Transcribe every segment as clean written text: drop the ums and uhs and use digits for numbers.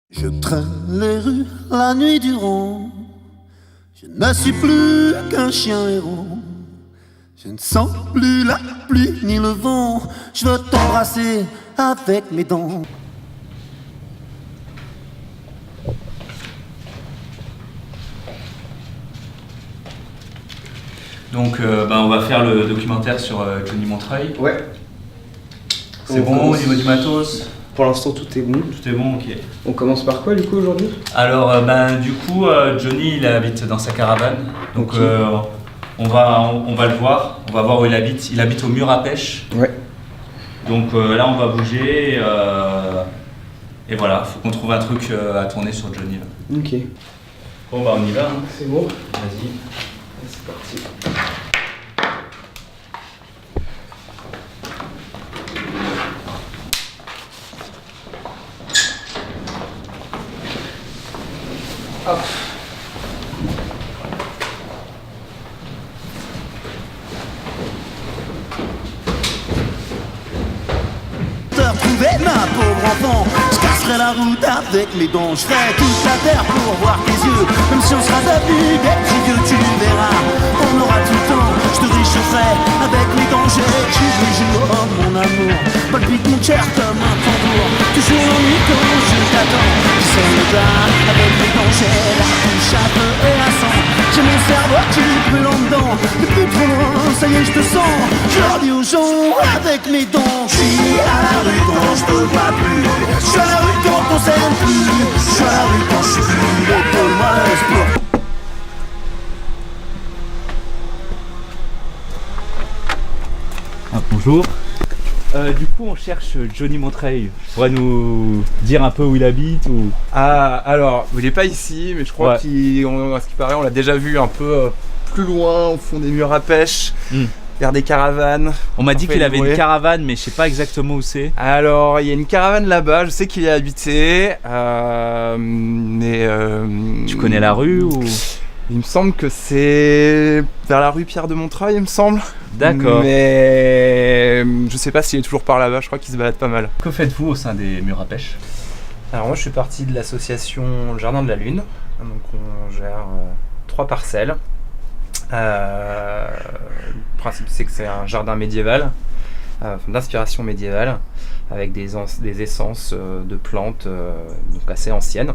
Je traîne les rues la nuit durant. Je ne suis plus qu'un chien errant. Je ne sens plus la pluie ni le vent. Je veux t'embrasser avec mes dents. Donc on va faire le documentaire sur Johnny Montreuil. Ouais. C'est bon au niveau du matos? Pour l'instant tout est bon. Tout est bon, ok. On commence par quoi du coup aujourd'hui? Alors Johnny il habite dans sa caravane. Donc Okay. on va le voir, on va voir où il habite. Il habite au mur à pêche. Ouais. Donc là on va bouger et voilà, faut qu'on trouve un truc à tourner sur Johnny là. Ok. Bon on y va hein. C'est bon. Vas-y. C'est parti. Hop. Te retrouver ma pauvre enfant. Je casserai la route avec mes dents. Je ferai toute la terre pour voir tes yeux. Même si on sera devenus des petits vieux, tu verras. On aura tout le temps. Je te réchaufferai avec mes dents. J'ai le jour, oh mon amour. Palpite mon cœur comme un tambour. Toujours en nuit quand je t'attends. Je sais le bas avec mes dents. J'ai la bouche à feu et à sang. J'ai mon cerveau qui brûle en dedans. Depuis trop loin, ça y est, je te sens. Je leur dis aux gens avec mes dents. Je suis à la rue quand je te vois plus. Je suis à la rue quand on s'aime plus. Je suis à la rue quand je suis plus. Épaule-moi l'espoir. Bonjour. Du coup, on cherche Johnny Montreuil. Tu pourrais nous dire un peu où il habite ou... Ah, alors, il n'est pas ici, mais je crois Ouais. à ce qui paraît, on l'a déjà vu un peu plus loin, au fond des murs à pêche, vers des caravanes. On m'a dit Parfait, qu'il avait ouais. une caravane, mais je sais pas exactement où c'est. Alors, il y a une caravane là-bas, je sais qu'il y a habité, mais... Tu connais la rue ou... Il me semble que c'est vers la rue Pierre de Montreuil, il me semble. D'accord. Mais je sais pas s'il est toujours par là-bas, je crois qu'il se balade pas mal. Que faites-vous au sein des murs à pêche? Alors moi je suis parti de l'association Jardin de la Lune, donc on gère 3 parcelles. Le principe c'est que c'est un jardin médiéval, d'inspiration médiévale, avec des essences de plantes donc assez anciennes.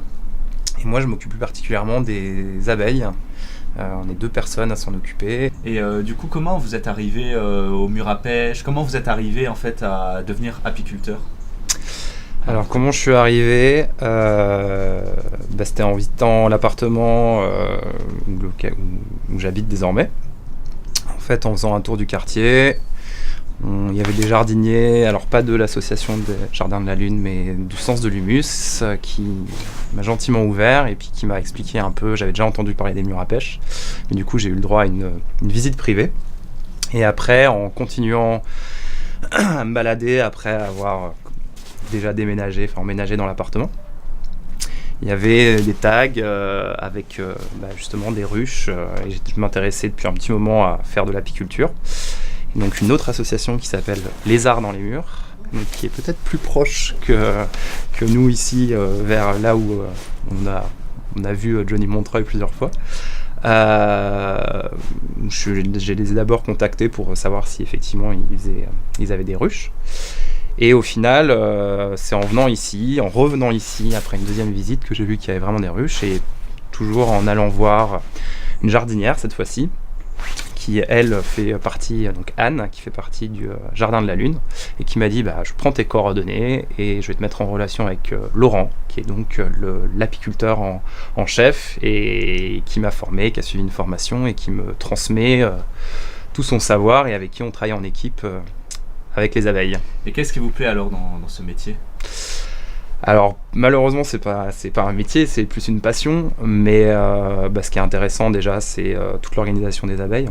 Et moi je m'occupe plus particulièrement des abeilles. On est 2 personnes à s'en occuper. Et du coup, comment vous êtes arrivé au mur à pêche? Comment vous êtes arrivé en fait à devenir apiculteur? Alors comment je suis arrivé c'était en visitant l'appartement où j'habite désormais. En fait, en faisant un tour du quartier, il y avait des jardiniers, alors pas de l'association des Jardins de la Lune, mais du Sens de l'Humus, qui m'a gentiment ouvert et puis qui m'a expliqué un peu. J'avais déjà entendu parler des murs à pêche, mais du coup j'ai eu le droit à une visite privée. Et après, en continuant à me balader, après avoir déjà emménagé dans l'appartement, il y avait des tags avec justement des ruches, et je m'intéressais depuis un petit moment à faire de l'apiculture. Et donc une autre association qui s'appelle Les Arts dans les murs, donc qui est peut-être plus proche que nous ici, vers là où on a vu Johnny Montreuil plusieurs fois. Je les ai d'abord contactés pour savoir si effectivement ils avaient des ruches. Et au final, c'est en revenant ici, après une deuxième visite, que j'ai vu qu'il y avait vraiment des ruches, et toujours en allant voir une jardinière cette fois-ci, qui elle fait partie, donc Anne, qui fait partie du Jardin de la Lune, et qui m'a dit je prends tes coordonnées et je vais te mettre en relation avec Laurent, qui est donc l'apiculteur en chef, et qui m'a formé, qui a suivi une formation et qui me transmet tout son savoir, et avec qui on travaille en équipe avec les abeilles. Et qu'est-ce qui vous plaît alors dans ce métier? Alors malheureusement c'est pas un métier, c'est plus une passion, mais ce qui est intéressant déjà c'est toute l'organisation des abeilles.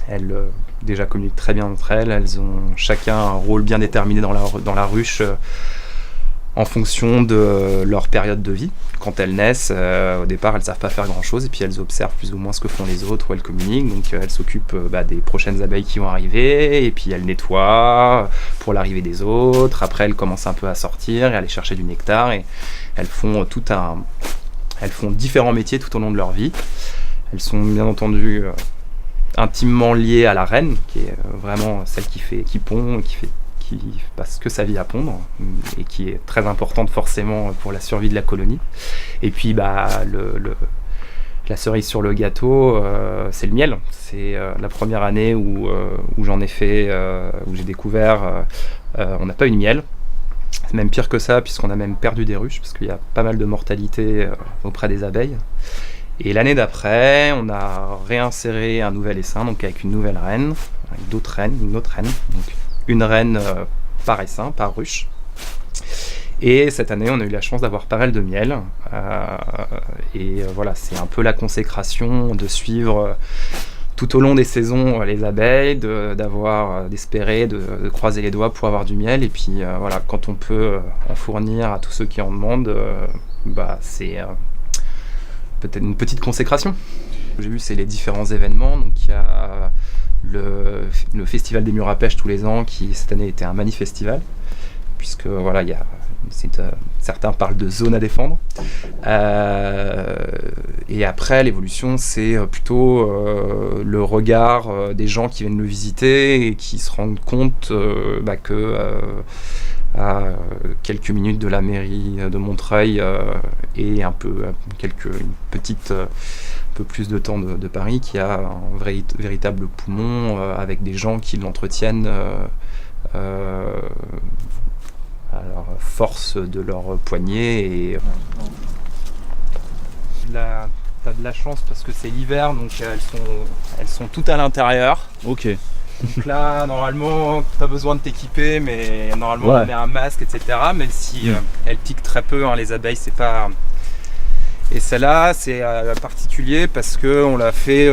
Elles déjà communiquent très bien entre elles, elles ont chacun un rôle bien déterminé dans la ruche, en fonction de leur période de vie. Quand elles naissent, au départ, elles ne savent pas faire grand-chose, et puis elles observent plus ou moins ce que font les autres, ou elles communiquent. Donc elles s'occupent des prochaines abeilles qui vont arriver, et puis elles nettoient pour l'arrivée des autres. Après, elles commencent un peu à sortir et à aller chercher du nectar. Et Elles font différents métiers tout au long de leur vie. Elles sont bien entendu intimement liées à la reine, qui est vraiment celle qui pond, qui passe que sa vie à pondre, et qui est très importante forcément pour la survie de la colonie. Et puis la cerise sur le gâteau, c'est le miel. C'est la première année où j'en ai fait, où j'ai découvert, on n'a pas eu de miel. C'est même pire que ça, puisqu'on a même perdu des ruches, parce qu'il y a pas mal de mortalité auprès des abeilles. Et l'année d'après, on a réinséré un nouvel essaim, donc avec une nouvelle reine, avec une autre reine. Donc une reine par essaim, par ruche. Et cette année, on a eu la chance d'avoir pas mal de miel. Voilà, c'est un peu la consécration de suivre tout au long des saisons les abeilles, d'espérer, de croiser les doigts pour avoir du miel. Et puis voilà, quand on peut en fournir à tous ceux qui en demandent, c'est peut-être une petite consécration. J'ai vu, c'est les différents événements. Donc il y a le festival des murs à pêche tous les ans, qui cette année était un manifestival, puisque voilà, certains parlent de zone à défendre. Et après, l'évolution, c'est plutôt le regard des gens qui viennent le visiter et qui se rendent compte que à quelques minutes de la mairie de Montreuil et un peu plus de temps de Paris, qui a un véritable poumon avec des gens qui l'entretiennent à la force de leur poignet. Et t'as de la chance parce que c'est l'hiver, donc elles sont toutes à l'intérieur. Ok. Donc là, normalement, t'as besoin de t'équiper, mais normalement on met un masque, etc. Même si elles piquent très peu, les abeilles, c'est pas... Et celle-là, c'est particulier parce qu'on l'a fait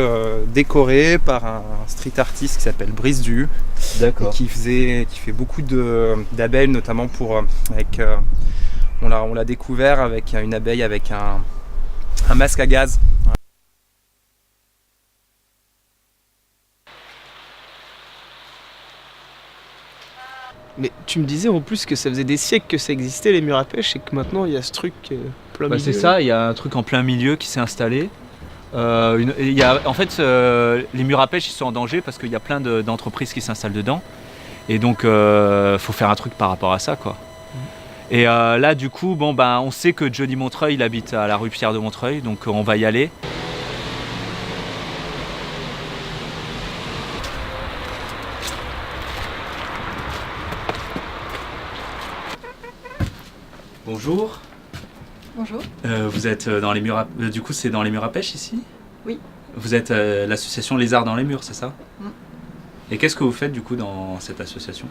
décorer par un street artist qui s'appelle Brice Du. D'accord. Qui fait beaucoup d'abeilles, notamment on l'a découvert avec une abeille avec un masque à gaz. Mais tu me disais en plus que ça faisait des siècles que ça existait, les murs à pêche, et que maintenant il y a ce truc plein milieu. C'est ça, il y a un truc en plein milieu qui s'est installé. Les murs à pêche, ils sont en danger parce qu'il y a plein d'entreprises qui s'installent dedans. Et donc, faut faire un truc par rapport à ça, quoi. Et là, du coup, on sait que Johnny Montreuil, il habite à la rue Pierre de Montreuil, donc on va y aller. Bonjour. Bonjour. Vous êtes dans les murs du coup, c'est dans les murs à pêche ici ? Oui. Vous êtes l'association Lézards dans les murs, c'est ça ? Mm. Et qu'est-ce que vous faites du coup dans cette association ?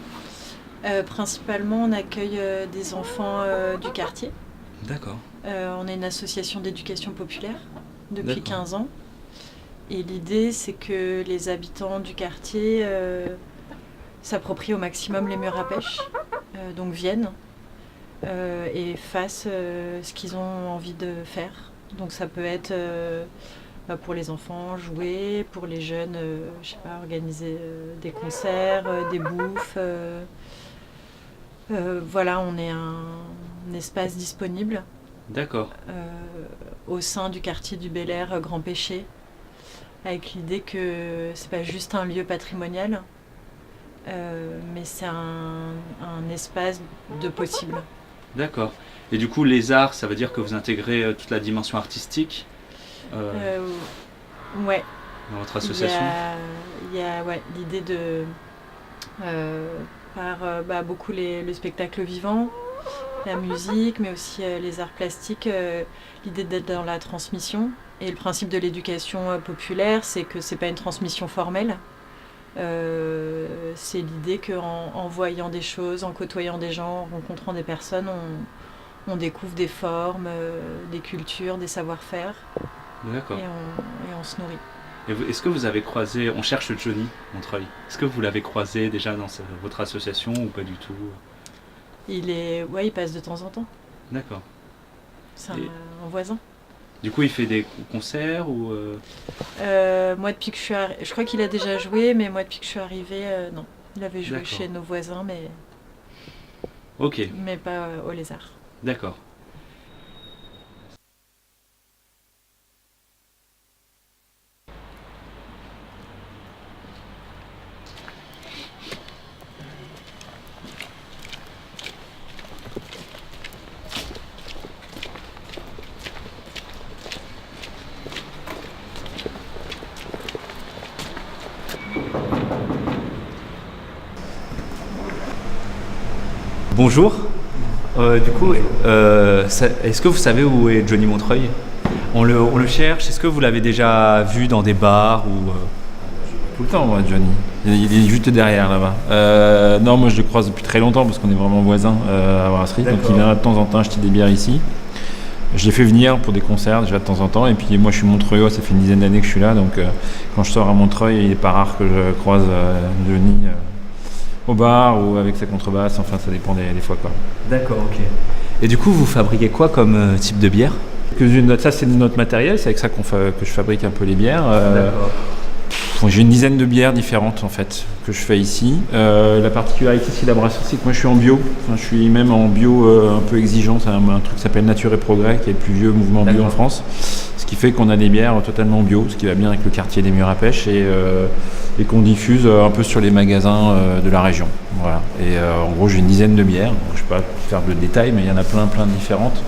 Principalement, on accueille des enfants du quartier. D'accord. On est une association d'éducation populaire depuis D'accord. 15 ans. Et l'idée, c'est que les habitants du quartier s'approprient au maximum les murs à pêche, donc viennent et fassent ce qu'ils ont envie de faire. Donc ça peut être pour les enfants, jouer, pour les jeunes, organiser des concerts, des bouffes. Voilà, on est un espace disponible. D'accord. Au sein du quartier du Bel Air, Grand Péché, avec l'idée que c'est pas juste un lieu patrimonial, mais c'est un espace de possible. D'accord. Et du coup, les arts, ça veut dire que vous intégrez toute la dimension artistique ouais. dans votre association ? Il y a l'idée de beaucoup le spectacle vivant, la musique, mais aussi les arts plastiques, l'idée d'être dans la transmission. Et le principe de l'éducation populaire, c'est que c'est pas une transmission formelle. C'est l'idée qu'en voyant des choses, en côtoyant des gens, en rencontrant des personnes, on découvre des formes, des cultures, des savoir-faire. D'accord. Et on se nourrit. Est-ce que vous avez croisé, on cherche Johnny Montreuil, est-ce que vous l'avez croisé déjà dans votre association ou pas du tout ? Il passe de temps en temps. D'accord. C'est un voisin. Du coup, il fait des concerts ou Moi, depuis que je crois qu'il a déjà joué, mais moi, depuis que je suis arrivée, non. Il avait joué D'accord. chez nos voisins, Ok. mais pas au Lézard. D'accord. bonjour. Est-ce que vous savez où est Johnny Montreuil ? On le cherche. Est-ce que vous l'avez déjà vu dans des bars ou Tout le temps, moi, Johnny. Il est juste derrière là-bas. Non, moi je le croise depuis très longtemps parce qu'on est vraiment voisins à Brasserie. Donc il vient de temps en temps acheter des bières ici. Je l'ai fait venir pour des concerts déjà de temps en temps. Et puis moi je suis Montreuil, ça fait une dizaine d'années que je suis là. Donc quand je sors à Montreuil, il n'est pas rare que je croise Johnny au bar ou avec sa contrebasse. Enfin, ça dépend des fois, quoi. D'accord, ok. Et du coup, vous fabriquez quoi comme type de bière ? Ça, c'est notre matériel. C'est avec ça que je fabrique un peu les bières. D'accord. J'ai une dizaine de bières différentes en fait que je fais ici. La particularité ici de la brasserie, c'est que moi je suis en bio. Enfin, je suis même en bio un peu exigeant. C'est un truc qui s'appelle Nature et Progrès, qui est le plus vieux mouvement bio en France. Ce qui fait qu'on a des bières totalement bio, ce qui va bien avec le quartier des Murs à Pêche et qu'on diffuse un peu sur les magasins de la région. Voilà. Et en gros, j'ai une dizaine de bières. Je ne vais pas faire de détails, mais il y en a plein de différentes.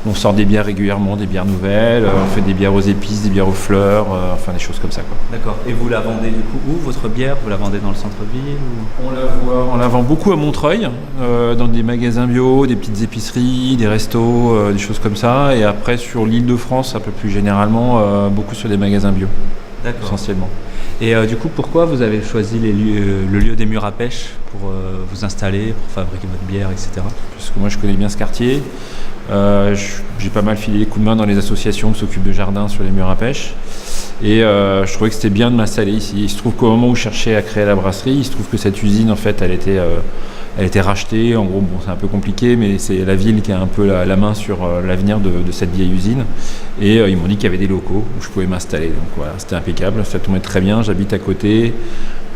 On sort des bières régulièrement, des bières nouvelles, on fait des bières aux épices, des bières aux fleurs, enfin des choses comme ça, quoi. D'accord. Et vous la vendez du coup où, votre bière ? Vous la vendez dans le centre-ville ou... On la vend beaucoup à Montreuil, dans des magasins bio, des petites épiceries, des restos, des choses comme ça. Et après sur l'Île-de-France, un peu plus généralement, beaucoup sur des magasins bio, essentiellement. Et du coup, pourquoi vous avez choisi le lieu des Murs à Pêche pour vous installer, pour fabriquer votre bière, etc. Parce que moi je connais bien ce quartier. J'ai pas mal filé les coups de main dans les associations qui s'occupent de jardins sur les Murs à Pêche et je trouvais que c'était bien de m'installer ici. Il se trouve qu'au moment où je cherchais à créer la brasserie, il se trouve que cette usine en fait elle était rachetée. En gros, bon, c'est un peu compliqué, mais c'est la ville qui a un peu la main sur l'avenir de cette vieille usine et ils m'ont dit qu'il y avait des locaux où je pouvais m'installer. Donc voilà, c'était impeccable, ça tombait très bien, j'habite à côté.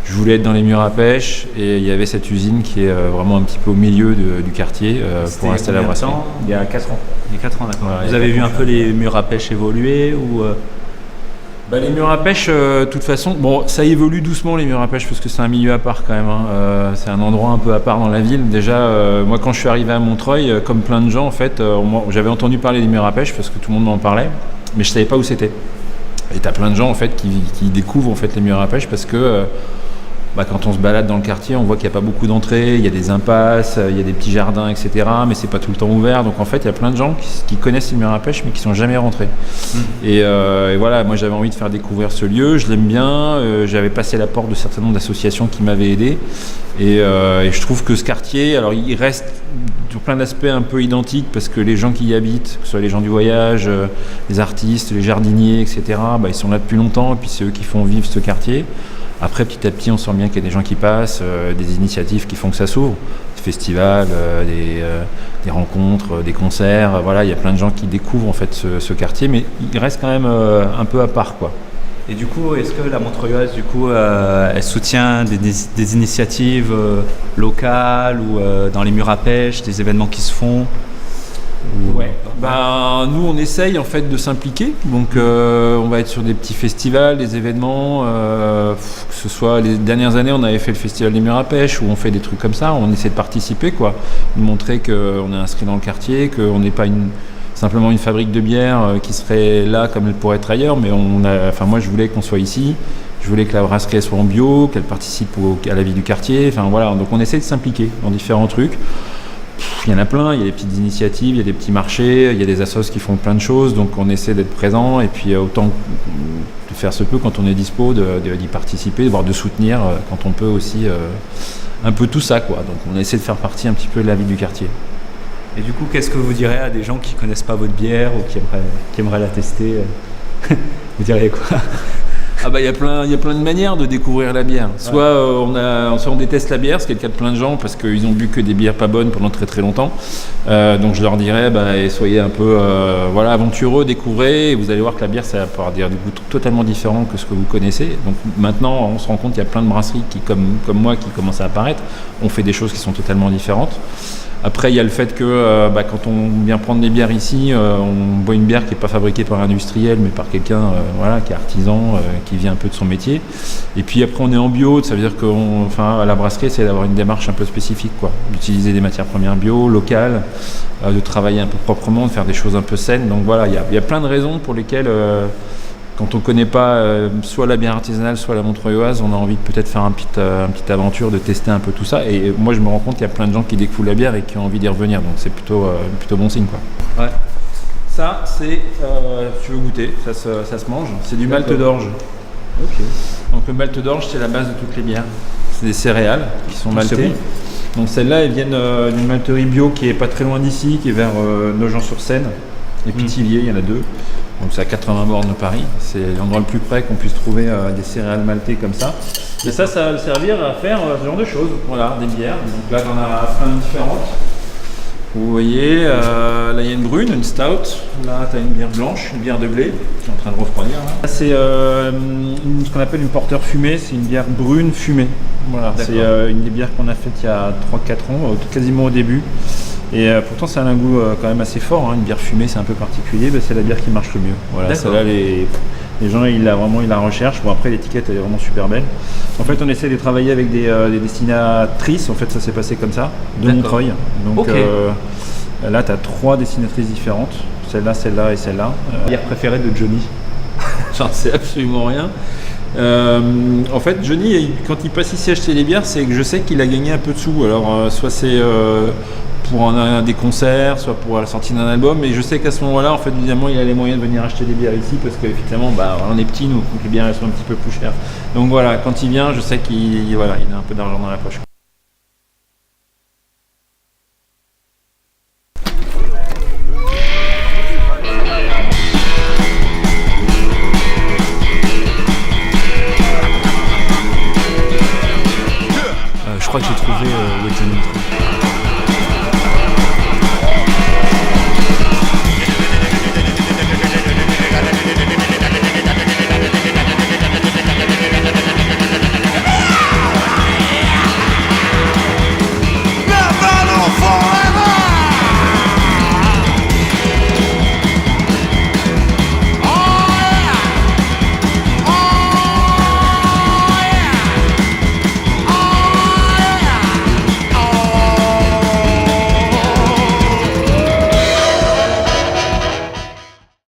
Je voulais être dans les Murs à Pêche et il y avait cette usine qui est vraiment un petit peu au milieu du quartier pour installer la brasserie. Il y a 4 ans. Il y a 4 ans, d'accord. Ouais, vous avez vu un peu les Murs à Pêche évoluer ou Les Murs à Pêche, de toute façon, bon, ça évolue doucement les Murs à Pêche parce que c'est un milieu à part quand même. C'est un endroit un peu à part dans la ville. Déjà, moi quand je suis arrivé à Montreuil, comme plein de gens en fait, j'avais entendu parler des Murs à Pêche parce que tout le monde m'en parlait, mais je savais pas où c'était. Et t'as plein de gens en fait qui découvrent en fait les Murs à Pêche parce que quand on se balade dans le quartier, on voit qu'il n'y a pas beaucoup d'entrées, il y a des impasses, il y a des petits jardins, etc. Mais c'est pas tout le temps ouvert. Donc en fait, il y a plein de gens qui connaissent les Murs à Pêche mais qui sont jamais rentrés. Et voilà, moi j'avais envie de faire découvrir ce lieu, je l'aime bien. J'avais passé la porte de certains nombres d'associations qui m'avaient aidé. Et je trouve que ce quartier, alors il reste sur plein d'aspects un peu identiques parce que les gens qui y habitent, que ce soit les gens du voyage, les artistes, les jardiniers, etc., ils sont là depuis longtemps et puis c'est eux qui font vivre ce quartier. Après, petit à petit, on sent bien qu'il y a des gens qui passent, des initiatives qui font que ça s'ouvre, des festivals, des rencontres, des concerts. Voilà, il y a plein de gens qui découvrent en fait ce quartier, mais il reste quand même un peu à part, quoi. Et du coup, est-ce que la Montreuilloise, du coup, elle soutient des initiatives locales ou dans les Murs à Pêche, des événements qui se font ? Ouais. Nous on essaye en fait de s'impliquer, donc on va être sur des petits festivals, des événements, que ce soit les dernières années on avait fait le festival des Murs à Pêche où on fait des trucs comme ça, on essaie de participer quoi, de montrer qu'on est inscrit dans le quartier, qu'on n'est pas simplement une fabrique de bière qui serait là comme elle pourrait être ailleurs, mais moi je voulais qu'on soit ici, je voulais que la brasserie soit en bio, qu'elle participe à la vie du quartier, enfin voilà, donc on essaie de s'impliquer dans différents trucs. Il y en a plein, il y a des petites initiatives, il y a des petits marchés, il y a des assos qui font plein de choses, donc on essaie d'être présent et puis autant de faire ce peu quand on est dispo, d'y participer, voire de soutenir quand on peut aussi un peu tout ça quoi. Donc on essaie de faire partie un petit peu de la vie du quartier. Et du coup, qu'est-ce que vous direz à des gens qui connaissent pas votre bière ou qui aimeraient la tester Vous diriez quoi ? Il y a plein de manières de découvrir la bière. Soit on déteste la bière, ce qui est le cas de plein de gens parce qu'ils ont bu que des bières pas bonnes pendant très très longtemps. Donc je leur dirais, soyez un peu aventureux, découvrez. Et vous allez voir que la bière, ça va avoir des goûts totalement différents que ce que vous connaissez. Donc maintenant, on se rend compte qu'il y a plein de brasseries qui, comme moi, qui commencent à apparaître, ont fait des choses qui sont totalement différentes. Après, il y a le fait que quand on vient prendre des bières ici, on boit une bière qui n'est pas fabriquée par un industriel, mais par quelqu'un qui est artisan, qui vient un peu de son métier. Et puis après, on est en bio, ça veut dire qu'à la brasserie, c'est d'avoir une démarche un peu spécifique, quoi. D'utiliser des matières premières bio, locales, de travailler un peu proprement, de faire des choses un peu saines. Donc voilà, il y a plein de raisons pour lesquelles quand on connaît pas soit la bière artisanale, soit la montreuilloise, on a envie de peut-être faire une petite aventure, de tester un peu tout ça. Et moi, je me rends compte qu'il y a plein de gens qui découvrent la bière et qui ont envie d'y revenir. Donc c'est plutôt bon signe, quoi. Ouais. Ça, c'est, tu veux goûter, ça se mange. C'est du malt d'orge. Ok. Donc le malt d'orge, c'est la base de toutes les bières. C'est des céréales qui sont maltées. Bon. Donc celles-là, elles viennent d'une malterie bio qui est pas très loin d'ici, qui est vers Nogent-sur-Seine et Pithiviers, il y en a 2. Donc c'est à 80 bornes de Paris. C'est l'endroit le plus près qu'on puisse trouver des céréales maltées comme ça. Et ça va le servir à faire ce genre de choses. Voilà, des bières. Donc là, on a plein de différentes. Vous voyez, là il y a une brune, une stout. Là, tu as une bière blanche, une bière de blé, qui est en train de refroidir. Là, c'est ce qu'on appelle une porteur fumée, c'est une bière brune fumée. Voilà, c'est une des bières qu'on a faites il y a 3-4 ans, quasiment au début. Et pourtant, ça a un goût quand même assez fort. Une bière fumée, c'est un peu particulier, c'est la bière qui marche le mieux. Voilà, celle-là, les gens, ils la recherchent. Bon, après, l'étiquette, elle est vraiment super belle. En fait, on essaie de travailler avec des destinatrices. En fait, ça s'est passé comme ça, de Montreuil. Donc là, tu as 3 destinatrices différentes. Celle-là et celle-là. Bière préférée de Johnny. J'en sais absolument rien. En fait, Johnny, quand il passe ici acheter les bières, c'est que je sais qu'il a gagné un peu de sous. Alors, soit c'est pour des concerts, soit pour la sortie d'un album. Et je sais qu'à ce moment-là, en fait, évidemment, il a les moyens de venir acheter des bières ici parce qu'effectivement, on est petits, nous, donc les bières elles sont un petit peu plus chères. Donc voilà, quand il vient, je sais qu'il a un peu d'argent dans la poche.